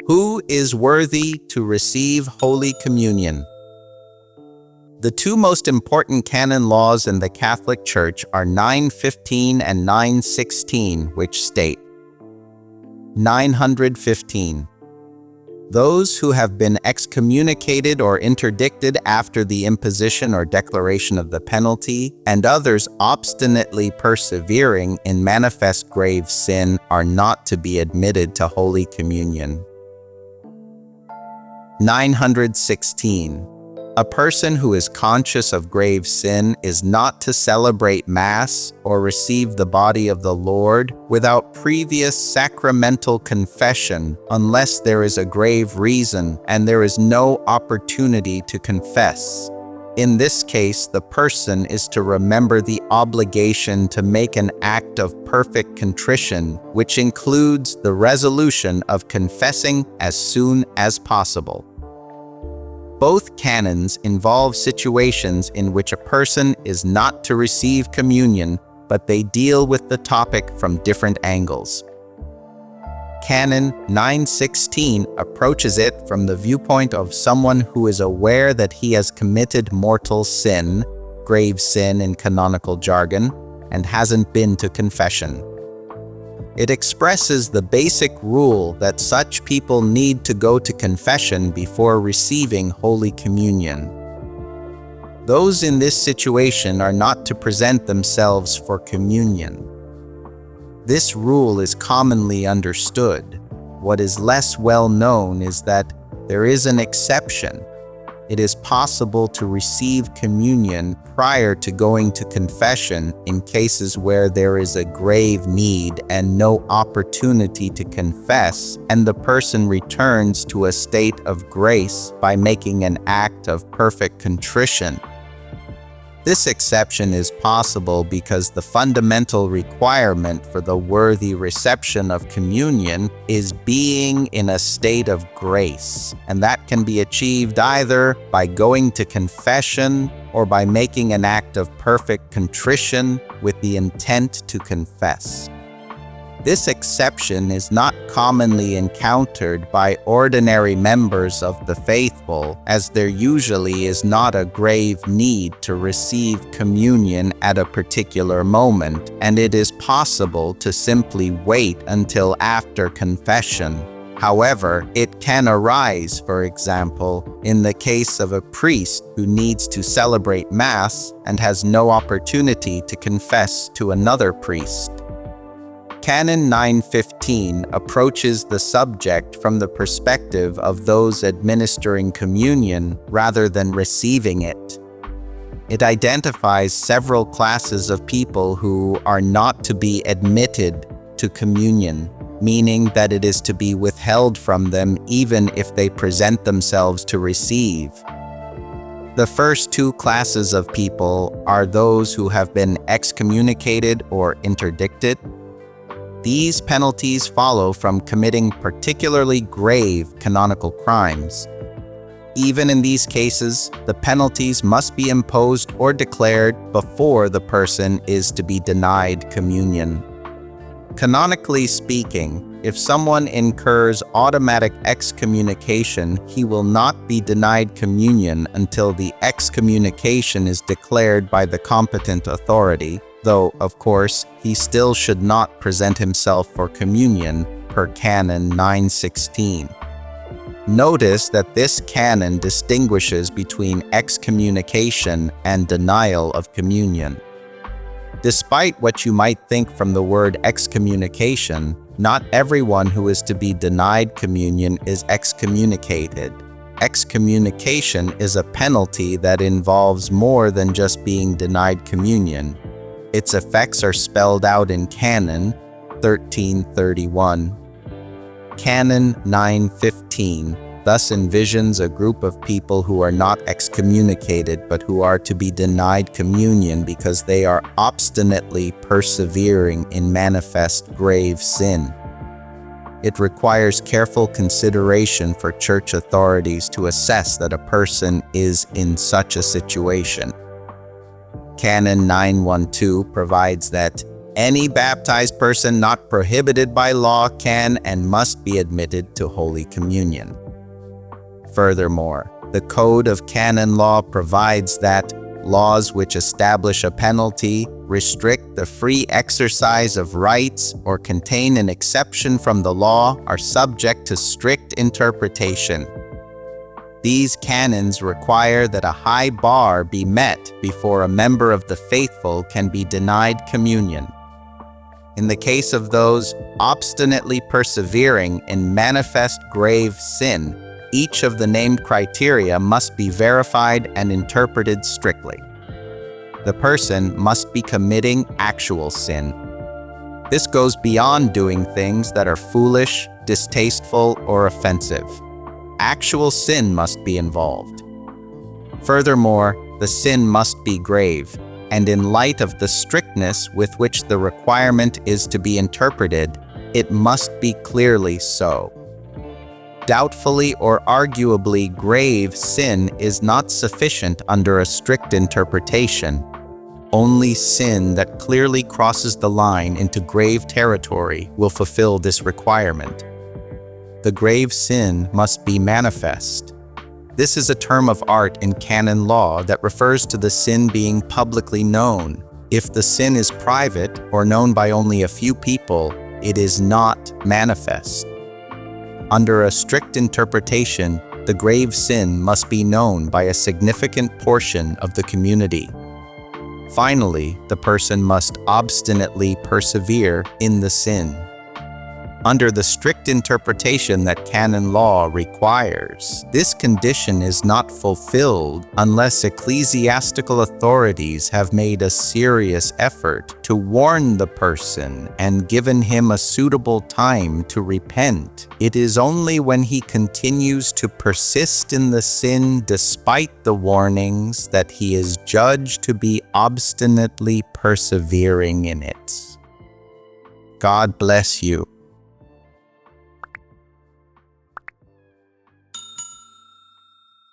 Who is worthy to receive Holy Communion? The two most important canon laws in the Catholic Church are 915 and 916, which state, 915. Those who have been excommunicated or interdicted after the imposition or declaration of the penalty, and others obstinately persevering in manifest grave sin, are not to be admitted to Holy Communion. 916. A person who is conscious of grave sin is not to celebrate Mass or receive the body of the Lord without previous sacramental confession unless there is a grave reason and there is no opportunity to confess. In this case, the person is to remember the obligation to make an act of perfect contrition, which includes the resolution of confessing as soon as possible. Both canons involve situations in which a person is not to receive communion, but they deal with the topic from different angles. Canon 916 approaches it from the viewpoint of someone who is aware that he has committed mortal sin, grave sin in canonical jargon, and hasn't been to confession. It expresses the basic rule that such people need to go to confession before receiving Holy Communion. Those in this situation are not to present themselves for communion. This rule is commonly understood. What is less well known is that there is an exception. It is possible to receive communion prior to going to confession in cases where there is a grave need and no opportunity to confess, and the person returns to a state of grace by making an act of perfect contrition. This exception is possible because the fundamental requirement for the worthy reception of communion is being in a state of grace, and that can be achieved either by going to confession or by making an act of perfect contrition with the intent to confess. This exception is not commonly encountered by ordinary members of the faithful, as there usually is not a grave need to receive communion at a particular moment, and it is possible to simply wait until after confession. However, it can arise, for example, in the case of a priest who needs to celebrate Mass and has no opportunity to confess to another priest. Canon 915 approaches the subject from the perspective of those administering communion rather than receiving it. It identifies several classes of people who are not to be admitted to communion, meaning that it is to be withheld from them even if they present themselves to receive. The first two classes of people are those who have been excommunicated or interdicted. These penalties follow from committing particularly grave canonical crimes. Even in these cases, the penalties must be imposed or declared before the person is to be denied communion. Canonically speaking, if someone incurs automatic excommunication, he will not be denied communion until the excommunication is declared by the competent authority, though, of course, he still should not present himself for communion per Canon 916. Notice that this canon distinguishes between excommunication and denial of communion. Despite what you might think from the word excommunication, not everyone who is to be denied communion is excommunicated. Excommunication is a penalty that involves more than just being denied communion. Its effects are spelled out in Canon 1331. Canon 915 thus envisions a group of people who are not excommunicated but who are to be denied communion because they are obstinately persevering in manifest grave sin. It requires careful consideration for church authorities to assess that a person is in such a situation. Canon 912 provides that Any baptized person not prohibited by law can and must be admitted to Holy Communion. Furthermore, the Code of Canon Law provides that laws which establish a penalty, restrict the free exercise of rights, or contain an exception from the law are subject to strict interpretation. These canons require that a high bar be met before a member of the faithful can be denied communion. In the case of those obstinately persevering in manifest grave sin, each of the named criteria must be verified and interpreted strictly. The person must be committing actual sin. This goes beyond doing things that are foolish, distasteful, or offensive. Actual sin must be involved. Furthermore, the sin must be grave, and in light of the strictness with which the requirement is to be interpreted, it must be clearly so. Doubtfully or arguably grave sin is not sufficient under a strict interpretation. Only sin that clearly crosses the line into grave territory will fulfill this requirement. The grave sin must be manifest. This is a term of art in canon law that refers to the sin being publicly known. If the sin is private or known by only a few people, it is not manifest. Under a strict interpretation, the grave sin must be known by a significant portion of the community. Finally, the person must obstinately persevere in the sin. Under the strict interpretation that canon law requires, this condition is not fulfilled unless ecclesiastical authorities have made a serious effort to warn the person and given him a suitable time to repent. It is only when he continues to persist in the sin despite the warnings that he is judged to be obstinately persevering in it. God bless you.